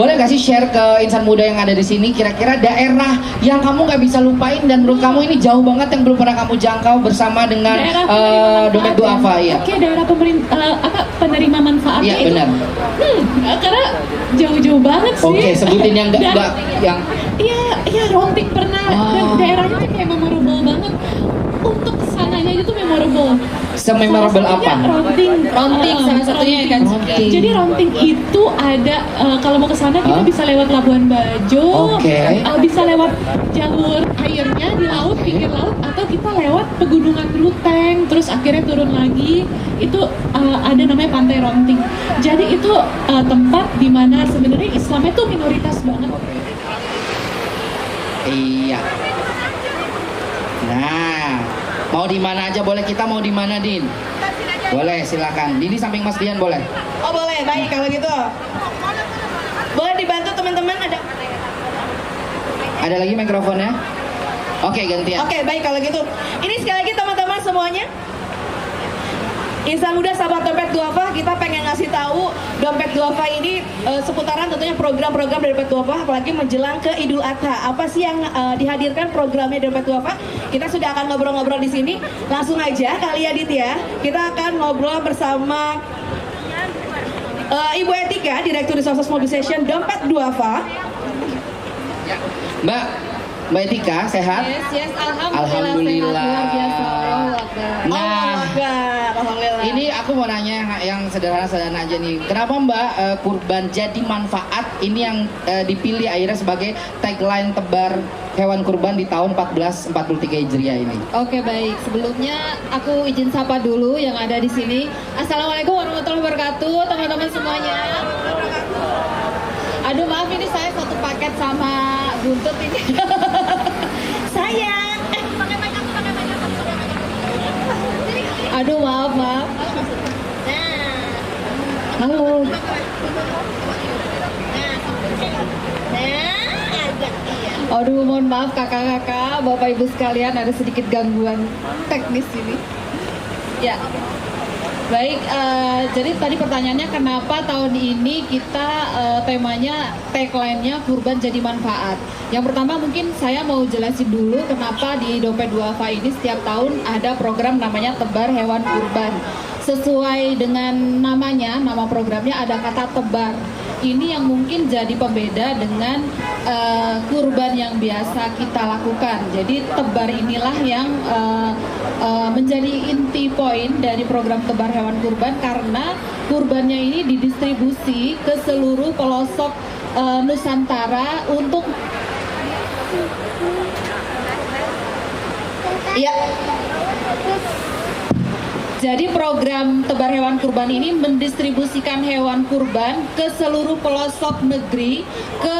Boleh gak sih share ke insan muda yang ada di sini, kira-kira daerah yang kamu gak bisa lupain dan menurut kamu ini jauh banget yang belum pernah kamu jangkau bersama dengan Dompet Duafa ya? Oke, daerah penerima manfaat. Iya benar. Karena jauh-jauh banget sih. Oke, sebutin yang enggak yang. Iya, Ronting pernah. Dan daerahnya tuh kayak memorable banget. Untuk sananya itu memorable. Sememorable apa? Ronting salah satunya kan. Jadi Ronting itu ada kalau mau ke sana kita bisa lewat Labuan Bajo, bisa lewat jalur airnya di laut, pinggir laut, atau kita lewat pegunungan Ruteng, terus akhirnya turun lagi. Itu ada namanya Pantai Ronting. Jadi itu tempat di mana sebenarnya Islamnya tuh minoritas banget. Iya. Nah, mau di mana aja boleh, kita mau di mana Din? Boleh, silakan. Dini samping Mas Dian boleh. Oh boleh, baik kalau gitu. Boleh dibantu teman-teman ada? Ada lagi mikrofonnya? Oke, gantian. Oke, baik kalau gitu. Ini sekali lagi teman-teman semuanya. Insan muda sahabat Dompet Duafa, kita pengen ngasih tahu Dompet Duafa ini seputaran tentunya program-program dari Dompet Duafa, apalagi menjelang ke Idul Adha. Apa sih yang dihadirkan programnya Dompet Duafa? Kita sudah akan ngobrol-ngobrol di sini. Langsung aja kali ya Dit ya. Kita akan ngobrol bersama Ibu Etika, Direktur Resources Mobilization Dompet Duafa. Mbak Etika, sehat? Yes, Alhamdulillah. Sehat, luar biasa. Nah, Alhamdulillah. ini aku mau nanya yang sederhana-sederhana aja nih. Kenapa Mbak kurban jadi manfaat ini yang dipilih akhirnya sebagai tagline tebar hewan kurban di tahun 1443 Hijriah ini? Oke, baik. Sebelumnya aku izin sapa dulu yang ada di sini. Assalamualaikum warahmatullahi wabarakatuh, teman-teman semuanya. Aduh, maaf ini saya satu paket sama buntut ini. Sayang. Aduh, maaf. Halo. Aduh, mohon maaf kakak-kakak, bapak ibu sekalian, ada sedikit gangguan teknis ini. Ya. Baik, jadi tadi pertanyaannya kenapa tahun ini kita temanya, tagline-nya kurban jadi manfaat. Yang pertama mungkin saya mau jelasin dulu kenapa di Dompet Duafa ini setiap tahun ada program namanya tebar hewan kurban. Sesuai dengan namanya, nama programnya ada kata tebar. Ini yang mungkin jadi pembeda dengan kurban yang biasa kita lakukan. Jadi tebar inilah yang menjadi inti poin dari program tebar hewan kurban, karena kurbannya ini didistribusi ke seluruh pelosok Nusantara untuk Jadi program tebar hewan kurban ini mendistribusikan hewan kurban ke seluruh pelosok negeri, ke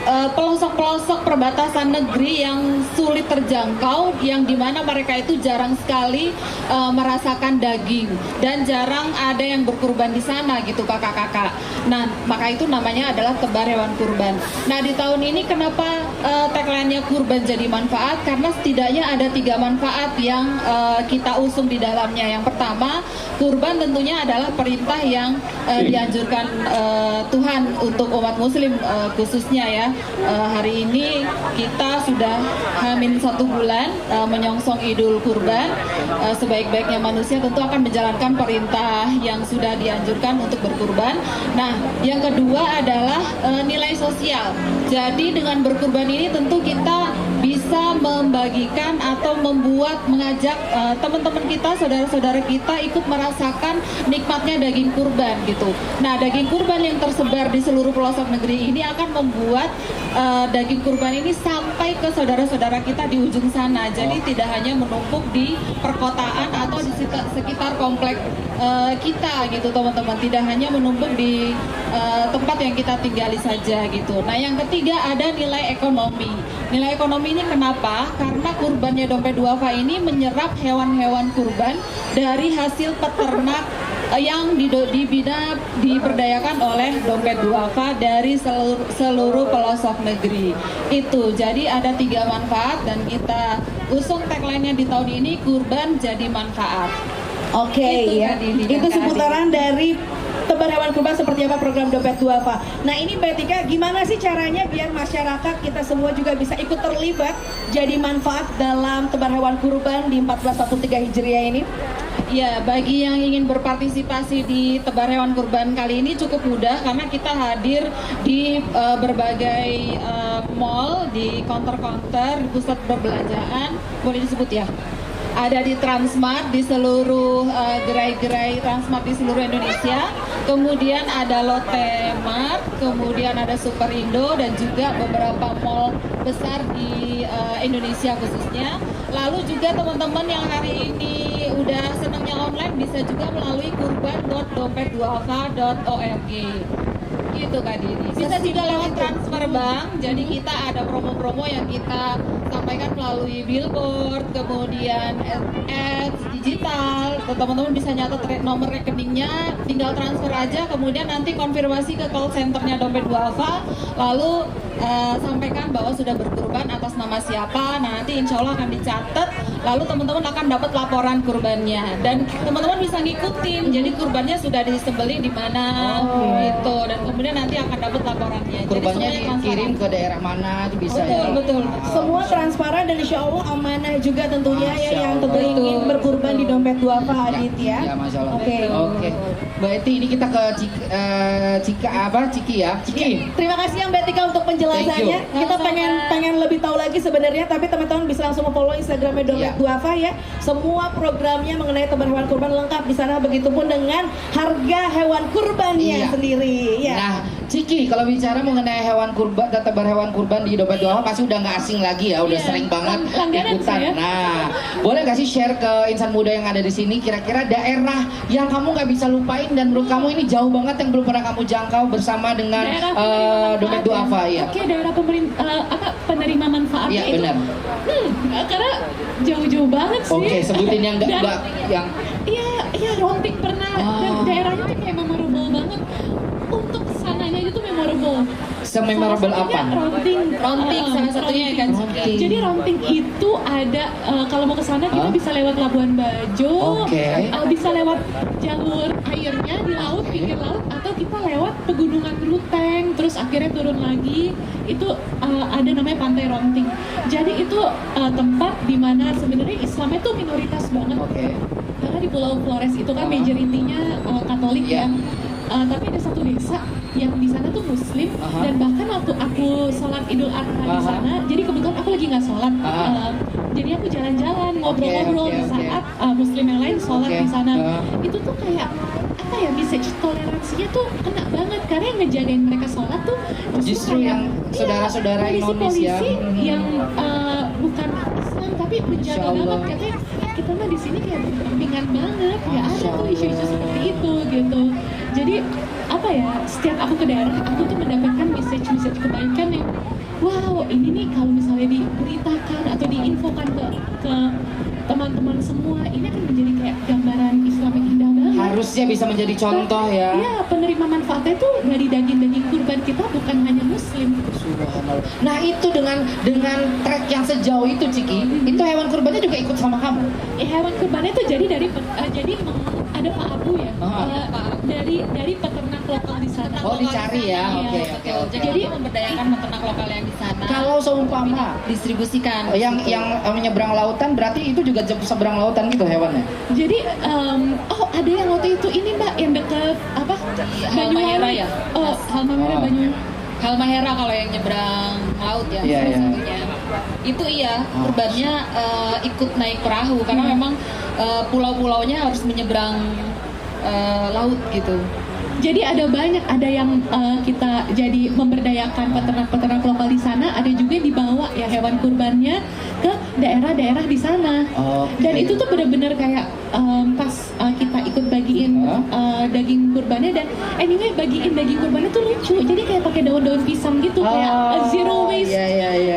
pelosok-pelosok perbatasan negeri yang sulit terjangkau, yang dimana mereka itu jarang sekali merasakan daging dan jarang ada yang berkurban di sana gitu kakak-kakak. Nah, maka itu namanya adalah tebar hewan kurban. Nah, di tahun ini kenapa tagline-nya kurban jadi manfaat? Karena setidaknya ada 3 manfaat yang kita usung di dalam. Yang pertama, kurban tentunya adalah perintah yang dianjurkan Tuhan untuk umat muslim khususnya ya. Hari ini kita sudah hamin 1 bulan menyongsong Idul Kurban. Sebaik-baiknya manusia tentu akan menjalankan perintah yang sudah dianjurkan untuk berkurban. Nah, yang kedua adalah nilai sosial. Jadi dengan berkurban ini tentu kita bisa membagikan atau mengajak teman-teman kita, saudara-saudara kita ikut merasakan nikmatnya daging kurban gitu. Nah, daging kurban yang tersebar di seluruh pelosok negeri ini akan membuat daging kurban ini sampai ke saudara-saudara kita di ujung sana. Jadi tidak hanya menumpuk di perkotaan atau di sekitar komplek kita gitu teman-teman. Tidak hanya menumpuk di tempat yang kita tinggali saja gitu. Nah, yang ketiga ada nilai ekonomi. Nilai ekonomi ini kenapa? Karena kurbannya Dompet Duafa ini menyerap hewan-hewan kurban dari hasil peternak yang diberdayakan oleh Dompet Duafa dari seluruh pelosok negeri. Itu jadi ada 3 manfaat dan kita usung tagline-nya di tahun ini, kurban jadi manfaat. Oke, ya. Itu seputaran dari tebar hewan kurban seperti apa program Dompet Duafa. Nah ini Mbak Tika, gimana sih caranya biar masyarakat kita semua juga bisa ikut terlibat jadi manfaat dalam tebar hewan kurban di 1443 Hijriah ini? Ya, bagi yang ingin berpartisipasi di tebar hewan kurban kali ini cukup mudah karena kita hadir di berbagai mall, di counter-counter, di pusat perbelanjaan, boleh disebut ya. Ada di Transmart di seluruh gerai-gerai Transmart di seluruh Indonesia. Kemudian ada Lotte Mart, kemudian ada Superindo dan juga beberapa mall besar di Indonesia khususnya. Lalu juga teman-teman yang hari ini udah senangnya online bisa juga melalui kurban.dompetduafa.org. Gitu Kak Dini. Bisa juga lewat transfer bank. Jadi kita ada promo-promo yang kita sampaikan melalui billboard, kemudian ads digital. Teman-teman bisa nyatat nomor rekeningnya, tinggal transfer aja, kemudian nanti konfirmasi ke call centernya Dompet Duafa, lalu sampaikan bahwa sudah berkurban atas nama siapa. Nah nanti insya Allah akan dicatat, lalu teman-teman akan dapat laporan kurbannya dan teman-teman bisa ngikutin. Jadi kurbannya sudah disembelih di mana gitu, dan kemudian nanti akan dapat laporannya. Kurbannya dikirim ke daerah mana itu bisa betul, ya. Betul. Semua transparan dan insya Allah amanah juga tentunya ya yang tentu ingin berkurban di Dompet Duafa Adit ya. Ya, Masya Allah. Oke. Mbak Eti, ini kita ke Ciki ya. Ciki. Terima kasih yang Mbak Tika untuk penjelasannya. Kita pengen lebih tahu lagi sebenarnya, tapi teman-teman bisa langsung follow Instagramnya Dompet Duafa ya. Semua programnya mengenai tebar hewan kurban lengkap di sana, begitupun dengan harga hewan kurbannya sendiri. Ya. Nah, Ciki, kalau bicara mengenai hewan kurban, tebar hewan kurban di Dompet Duafa pasti udah nggak asing lagi ya, udah sering banget ikutan. Nah, boleh nggak sih share ke insan muda yang ada di sini, kira-kira daerah yang kamu nggak bisa lupain dan menurut kamu ini jauh banget yang belum pernah kamu jangkau bersama dengan Dompet Duafa ya? Oke, daerah penerima manfaat Iya, itu. benar. Karena jauh-jauh banget sih. Oke, sebutin yang enggak yang Iya, Ronting pernah. Dan daerahnya tuh kayak memorable banget. Untuk sananya itu memorable. Sememorable apa? Ronting salah satunya kan. Jadi Ronting itu ada kalau mau ke sana kita bisa lewat Labuan Bajo, bisa lewat jalur airnya di laut, pinggir laut, atau kita lewat pegunungan Ruteng, terus akhirnya turun lagi. Itu ada namanya Pantai Ronting. Jadi itu tempat di mana sebenarnya Islamnya tuh minoritas banget. Karena di Pulau Flores itu kan majoritinya Katolik ya. Tapi ada satu desa yang di sana tuh Muslim dan bahkan waktu aku sholat Idul Adha di sana, jadi kebetulan aku lagi nggak sholat, jadi aku jalan-jalan ngobrol-ngobrol di saat Muslim yang lain sholat di sana. Itu tuh kayak apa ya, message toleransinya tuh kena banget karena yang ngejagain mereka sholat tuh justru yang saudara-saudara Indonesia yang bukan Islam tapi menjaga banget, katanya kita mah di sini kayak berdampingan banget, nggak ada tuh isu-isu seperti itu gitu. Jadi apa ya, setiap aku ke daerah aku tuh mendapatkan message kebaikan yang wow, ini nih kalau misalnya diberitakan atau diinfokan ke teman-teman semua, ini akan menjadi kayak gambaran Islam yang indah banget. Harusnya bisa menjadi contoh ya. Iya, penerima manfaatnya tuh dari daging-daging kurban kita bukan hanya Muslim. Subhanallah. Nah itu dengan trek yang sejauh itu Ciki, itu hewan kurbannya juga ikut sama kamu? Hewan kurbannya tuh jadi ada Pak Abu ya, dari peternak lokal di sana. Dicari ya, oke. Jadi memberdayakan peternak lokal yang di sana. Kalau seumpama distribusikan. Yang menyeberang lautan berarti itu juga seberang lautan gitu hewannya? Jadi ada yang waktu itu ini Mbak yang deket apa? Halmahera ya? Halmahera Banyuwangi. Halmahera kalau yang nyebrang laut ya, satunya. Itu kurbannya ikut naik perahu karena memang pulau-pulaunya harus menyeberang laut gitu. Jadi ada banyak, ada yang kita jadi memberdayakan peternak-peternak lokal di sana, ada juga yang dibawa ya hewan kurbannya ke daerah-daerah di sana. Dan itu tuh benar-benar kayak pas kita ikut bagiin daging kurbannya, dan anyway bagiin daging kurbannya tuh lucu. Jadi kayak pakai daun-daun pisang gitu, kayak zero waste.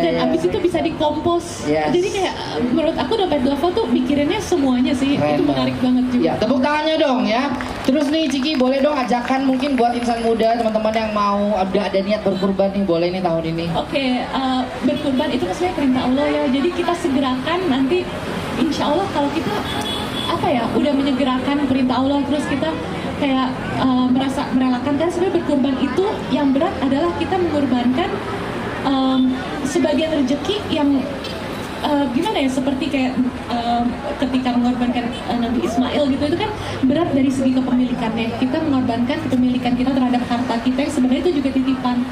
Dan abis itu bisa dikompos. Jadi kayak menurut aku Dompet Duafa tuh mikirinnya semuanya sih. Itu menarik banget juga. Ya, tepuk tangannya dong ya. Terus nih Ciki, boleh dong ajakan mungkin buat insan muda, teman-teman yang mau ada niat berkurban nih, boleh nih tahun ini. Berkurban itu kan sebenarnya perintah Allah ya. Jadi kita segerakan nanti, insya Allah kalau kita udah menyegerakan perintah Allah, terus kita kayak merasa merelakan, kan sebenarnya berkurban itu yang berat adalah kita mengorbankan sebagian rezeki yang gimana ya, seperti kayak ketika mengorbankan Nabi Ismail gitu, itu kan berat dari segi kepemilikannya. Kita mengorbankan kepemilikan kita terhadap harta kita yang sebenarnya itu juga titipan.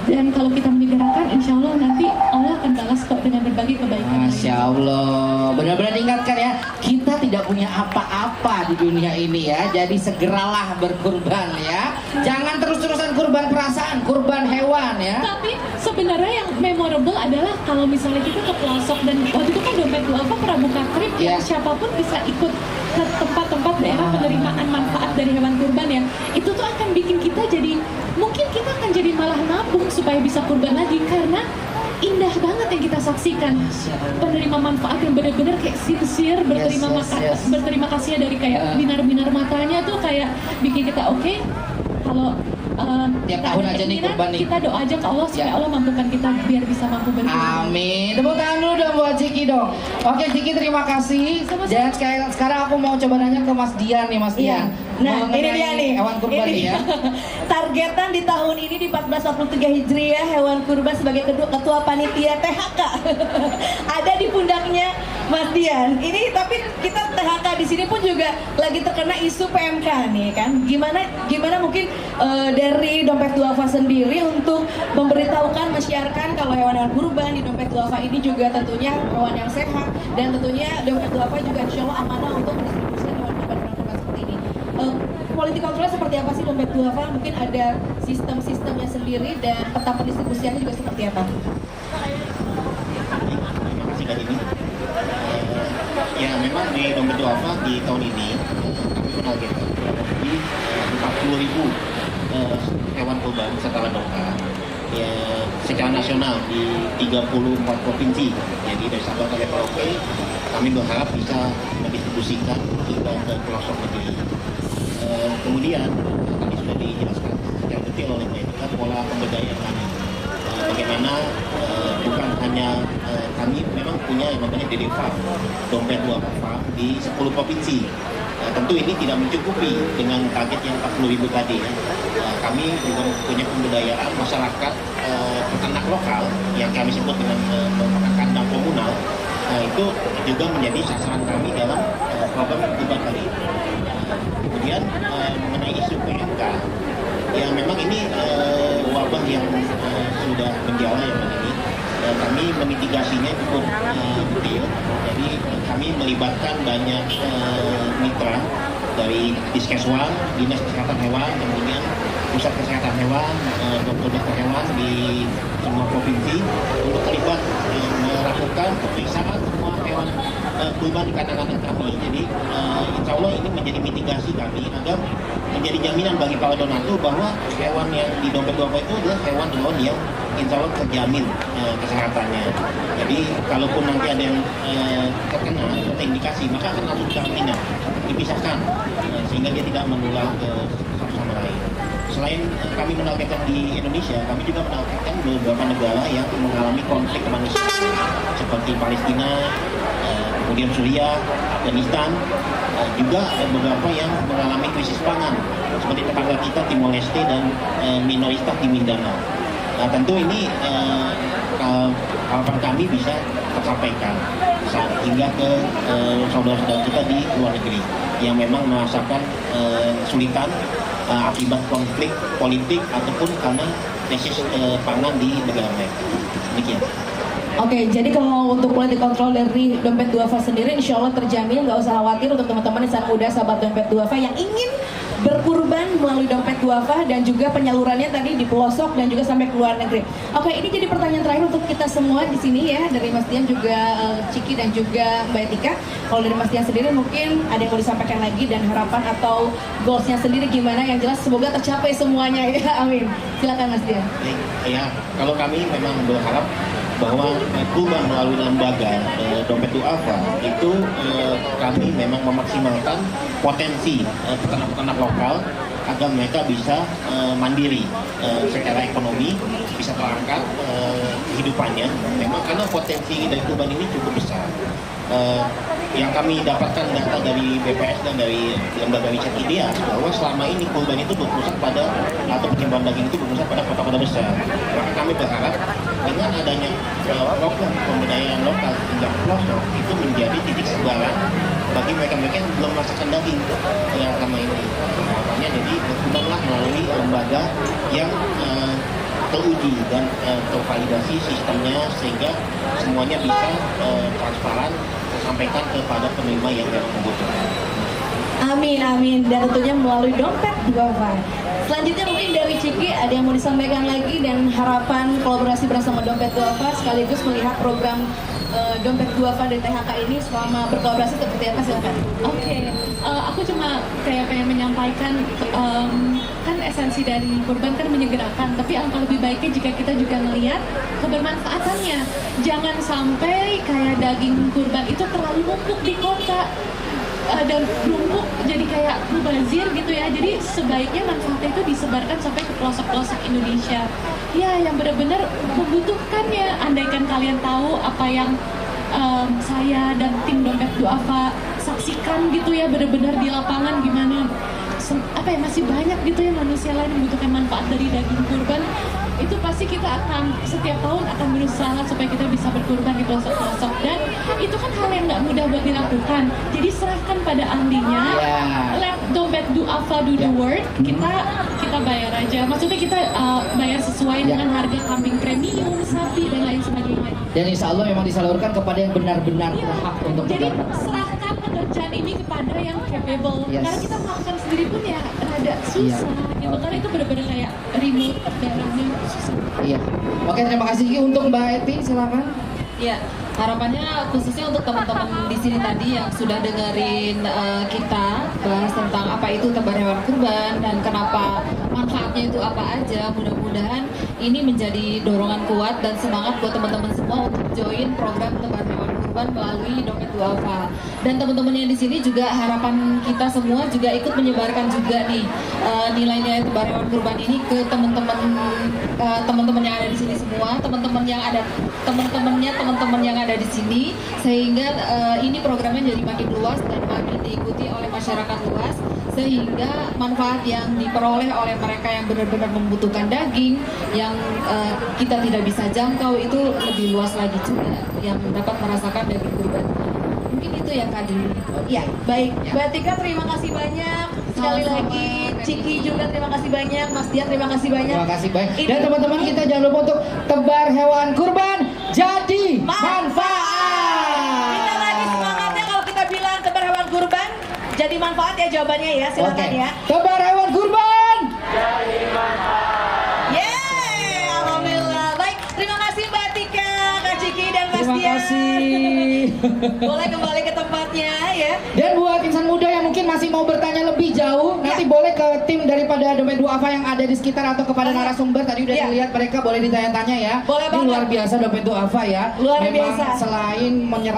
Dan kalau kita menyegerakan, insya Allah nanti Allah akan balas kok dengan berbagi kebaikan. Masya Allah, benar-benar diingatkan ya, kita tidak punya apa-apa di dunia ini ya, jadi segeralah berkurban ya. Jangan terus-terusan kurban perasaan, kurban hewan ya. Tapi sebenarnya yang memorable adalah kalau misalnya kita ke pelosok, dan waktu itu kan dompet duafa pernah buka trip yang siapapun bisa ikut ke tempat-tempat daerah penerimaan manfaat dari hewan kurban ya. Itu tuh akan bikin kita jadi, mungkin kita akan jadi malah nabung supaya bisa kurban lagi, karena indah banget yang kita saksikan. Penerima manfaat yang benar-benar kayak sincere, berterima kasih dari kayak binar-binar matanya tuh kayak bikin kita oke, kalau tiap tahun aja nih kurban nih, kita doa aja ke Allah supaya Allah mampukan kita biar bisa mampu berkurban. Amin. Tepuk tangan dulu dong buat Ciki dong. Oke Ciki, terima kasih. Dan sekarang aku mau coba nanya ke Mas Dian nih, Mas Dian. Nah, ini dia nih, hewan kurban nih ya. Targetan di tahun ini di 1443 Hijriah, hewan kurban sebagai ketua panitia THK ada di pundaknya Mas Dian. Ini tapi kita THK di sini pun juga lagi terkena isu PMK nih kan. Gimana mungkin dari Dompet Duafa sendiri untuk memberitahukan, menyiarkan kalau hewan-hewan kurban di Dompet Duafa ini juga tentunya hewan yang sehat, dan tentunya Dompet Duafa juga insya Allah amanah untuk mendistribusikan hewan kurban seperti ini. Quality control seperti apa sih Dompet Duafa? Mungkin ada sistem-sistemnya sendiri, dan peta pendistribusiannya juga seperti apa? Terima kasih Kak ini. Ya memang di Dompet Duafa di tahun ini kami menargetkan di 40.000 hewan kurban setelah doa ya secara nasional di 34 provinsi. Jadi dari Sabang sampai Merauke kami berharap bisa mendistribusikan hingga ke pelosok negeri. Kemudian tadi sudah dijelaskan secara detail oleh Mbak Eka pola pemberdayaan kami. Bagaimana bukan hanya kami memang punya yang namanya DDFA, Dompet Duafa di 10 provinsi. Tentu ini tidak mencukupi dengan target yang 40.000 tadi ya. Kami juga punya pemberdayaan masyarakat peternak lokal yang kami sebut dengan kandang komunal. Itu juga menjadi sasaran kami dalam program kurban kali ini. Kemudian mengenai isu PMK, ya memang ini wabah yang sudah menjala ya Pak ini. Kami memitigasinya cukup detail. Jadi kami melibatkan banyak mitra dari Diskeswan, Dinas Kesehatan Hewan, kemudian Pusat Kesehatan Hewan, dokter-dokter hewan di semua provinsi untuk terlibat melakukan pemeriksaan semua hewan kurban di kandang-kandang kami. Jadi insya Allah ini menjadi mitigasi kami agar menjadi jaminan bagi para donatur bahwa hewan yang di Dompet Duafa itu adalah hewan-hewan yang insya Allah terjamin kesehatannya. Jadi kalaupun nanti ada yang terkena atau terindikasi, maka akan langsung karantina, dipisahkan sehingga dia tidak menular ke satu sama lain. Selain kami menargetkan di Indonesia, kami juga menargetkan beberapa negara yang mengalami konflik kemanusiaan seperti Palestina, kemudian Suriah, Afghanistan, juga beberapa yang mengalami krisis pangan seperti tetangga kita Timor Leste dan minoritas di Mindanao. Nah, tentu ini harapan kami bisa tersampaikan hingga ke saudara-saudara kita di luar negeri yang memang merasakan kesulitan akibat konflik politik ataupun karena krisis pangan di negara mereka. Demikian. Oke, jadi kalau untuk quality control dari Dompet Duafa sendiri, insya Allah terjamin, nggak usah khawatir untuk teman-teman insan muda sahabat Dompet Duafa yang ingin berkurban melalui Dompet Duafa dan juga penyalurannya tadi di pelosok dan juga sampai ke luar negeri. Oke, ini jadi pertanyaan terakhir untuk kita semua di sini ya, dari Mas Dian juga Ciki dan juga Mbak Etika. Kalau dari Mas Dian sendiri mungkin ada yang mau disampaikan lagi dan harapan atau goalsnya sendiri gimana? Yang jelas semoga tercapai semuanya ya, amin. Silakan Mas Dian. Ya, kalau kami memang berharap bahwa kurban melalui lembaga Dompet Duafa itu kami memang memaksimalkan potensi peternak-peternak lokal agar mereka bisa mandiri secara ekonomi, bisa terangkat kehidupannya. Memang karena potensi dari kurban ini cukup besar. yang kami dapatkan data dari BPS dan dari lembaga riset IDEA bahwa selama ini kurban itu berpusat pada atau penyembelihan daging itu berpusat pada kota-kota besar. Maka kami berharap dengan adanya program pemberdayaan lokal hingga pelosok itu menjadi titik sebaran bagi mereka-mereka yang belum merasakan daging yang selama ini. Makanya jadi berkembanglah melalui lembaga yang teruji dan tervalidasi sistemnya sehingga semuanya bisa transparan tersampaikan kepada penerima yang memang membutuhkan. Amin, amin. Dan tentunya melalui Dompet Duafa. Selanjutnya mungkin dari Ciki ada yang mau disampaikan lagi dan harapan kolaborasi bersama Dompet Duafa sekaligus melihat program Dompet Duafa dan THK ini selama berkolaborasi seperti apa, silakan. Oke, aku cuma kayak pengen menyampaikan kan esensi dari kurban kan menyegerakan, tapi alangkah lebih baiknya jika kita juga melihat kebermanfaatannya. Jangan sampai kayak daging kurban itu terlalu numpuk di kota dan numpuk jadi kayak mubazir gitu ya. Jadi sebaiknya manfaatnya itu disebarkan sampai ke pelosok-pelosok Indonesia ya, yang benar-benar membutuhkannya. Andaikan kalian tahu apa yang saya dan tim Dompet Duafa saksikan gitu ya, benar-benar di lapangan gimana apa ya, masih banyak gitu ya manusia lain yang membutuhkan manfaat dari daging kurban. Itu pasti kita akan setiap tahun akan berusaha supaya kita bisa berkurban di pelosok-pelosok, dan itu kan hal yang nggak mudah buat dilakukan. Jadi serahkan pada ahlinya, let Dompet Duafa do the work. Kita bayar aja, maksudnya kita bayar sesuai dengan harga kambing premium, sapi dan lain sebagainya. Dan insya Allah memang disalurkan kepada yang benar-benar berhak untuk jadi mendapatkan. serahkan pekerjaan ini kepada yang capable. Karena kita melakukan sendiri pun ya rada susah gitu, karena itu benar-benar kayak remote daerahnya susah. Iya. Oke, terima kasih Ki. Untuk Mbak Eti, silakan. Ya, harapannya khususnya untuk teman-teman di sini tadi yang sudah dengerin kita bahas tentang apa itu tebar hewan kurban dan kenapa manfaatnya itu apa aja. Mudah-mudahan ini menjadi dorongan kuat dan semangat buat teman-teman semua untuk join program tebar hewan kurban melalui Dompet Duafa. Dan teman-teman yang di sini juga harapan kita semua juga ikut menyebarkan juga nih nilai-nilai tebar hewan kurban ini ke teman-teman yang ada di sini semua, teman-teman yang ada di sini, sehingga ini programnya jadi makin luas dan makin diikuti oleh masyarakat luas, sehingga manfaat yang diperoleh oleh mereka yang benar-benar membutuhkan daging yang kita tidak bisa jangkau itu lebih luas lagi juga yang dapat merasakan daging kurban. Mungkin itu ya Kak Dini. Ya, baik. Mbak Tika terima kasih banyak. Sekali Sama-sama, lagi Ciki juga terima kasih banyak. Mas Dian terima kasih banyak. Terima kasih banyak. Dan teman-teman kita jangan lupa untuk tebar hewan kurban jadi manfaat. Kita lagi semangatnya kalau kita bilang tebar hewan kurban jadi manfaat ya, jawabannya ya, silakan ya. Tebar hewan kurban. Yeay, alhamdulillah. Baik, terima kasih Mbak Tika, Kak Ciki dan Mas Terima Dian. kasih. Boleh kembali ke tempatnya ya. Dan buat insan muda yang mungkin masih mau bertanya lebih jauh, nanti boleh ke tim daripada Dompet Duafa yang ada di sekitar atau kepada narasumber. Tadi udah dilihat mereka, boleh ditanya-tanya ya. Boleh Ini banget. luar biasa Dompet Duafa ya. Luar Memang biasa. selain menyerahkan